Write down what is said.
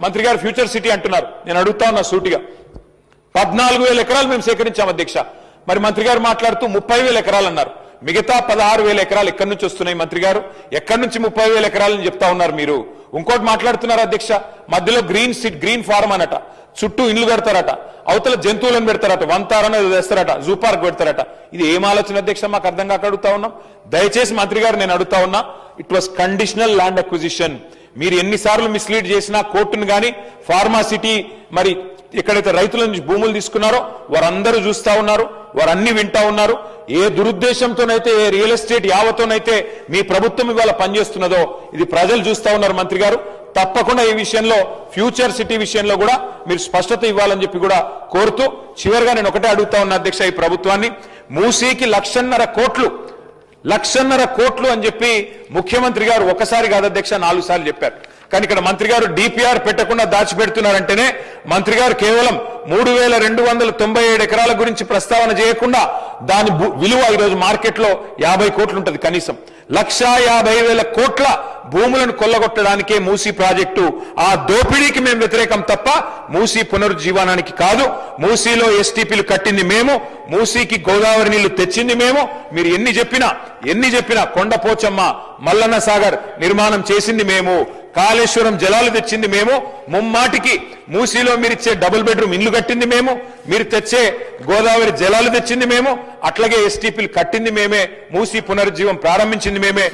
మంత్రి గారు future city అంటున్నారు. నేను అడుగుతా ఉన్నా సూటిగా, 14,000 ఎకరాలు మేము సేకరించాం అధ్యక్ష. మరి మంత్రి గారు మాట్లాడుతూ 30,000 ఎకరాలు అన్నారు. మిగతా 16,000 ఎకరాలు ఎక్కడి నుంచి వస్తున్నాయి మంత్రి గారు? ఎక్కడి నుంచి 30,000 ఎకరాలని చెప్తా ఉన్నారు మీరు? ఇంకోటి మాట్లాడుతున్నారు అధ్యక్ష, మధ్యలో గ్రీన్ ఫార్మ్ అనట, చుట్టూ ఇండ్లు పెడతారట, అవతల జంతువులను పెడతారట, వంతారని వేస్తారట, జూ పార్క్ పెడతారట. ఇది ఏం ఆలోచన అధ్యక్ష? మాకు అర్థం కాక అడుగుతా ఉన్నాం. దయచేసి మంత్రి గారు నేను అడుగుతా ఉన్నా, it was conditional land acquisition. మీరు ఎన్నిసార్లు మిస్లీడ్ చేసినా కోర్టును గాని ఫార్మాసిటీ మరి ఎక్కడైతే రైతుల నుంచి భూములు తీసుకున్నారో వారందరూ చూస్తా ఉన్నారు, వారన్నీ వింటా ఉన్నారు. ఏ దురుద్దేశంతోనైతే, ఏ రియల్ ఎస్టేట్ యావతోనైతే మీ ప్రభుత్వం ఇవాళ పనిచేస్తున్నదో ఇది ప్రజలు చూస్తా ఉన్నారు. మంత్రి గారు తప్పకుండా ఈ విషయంలో ఫ్యూచర్ సిటీ విషయంలో కూడా మీరు స్పష్టత ఇవ్వాలని చెప్పి కూడా కోరుతూ చివరిగా నేను ఒకటే అడుగుతా ఉన్నా అధ్యక్ష, ఈ ప్రభుత్వాన్ని మూసీకి 1,50,000 కోట్లు అని చెప్పి ముఖ్యమంత్రి గారు ఒకసారి కాదు అధ్యక్ష 4 సార్లు చెప్పారు. కానీ ఇక్కడ మంత్రి గారు డిపిఆర్ పెట్టకుండా దాచిపెడుతున్నారంటేనే మంత్రి గారు కేవలం 3,297 ఎకరాల గురించి ప్రస్తావన చేయకుండా దాని విలువ ఈరోజు మార్కెట్లో 50 కోట్లు ఉంటుంది. కనీసం 1,50,000 కోట్ల భూములను కొల్లగొట్టడానికే మూసీ ప్రాజెక్టు. ఆ దోపిడీకి మేము వ్యతిరేకం తప్ప మూసీ పునరుజ్జీవనానికి కాదు. మూసీలో ఎస్టీపీలు కట్టింది మేము, మూసీకి గోదావరి నీళ్లు తెచ్చింది మేము. మీరు ఎన్ని చెప్పినా కొండపోచమ్మ, మల్లన్న సాగర్ నిర్మాణం చేసింది మేము, కాళేశ్వరం జలాలు తెచ్చింది మేము, ముమ్మాటికి మూసీలో మీరిచ్చే డబుల్ బెడ్రూమ్ ఇల్లు కట్టింది మేము, మీరు తెచ్చే గోదావరి జలాలు తెచ్చింది మేము, అట్లాగే ఎస్టీపీలు కట్టింది మేమే, మూసీ పునరుజ్జీవం ప్రారంభించింది మేమే.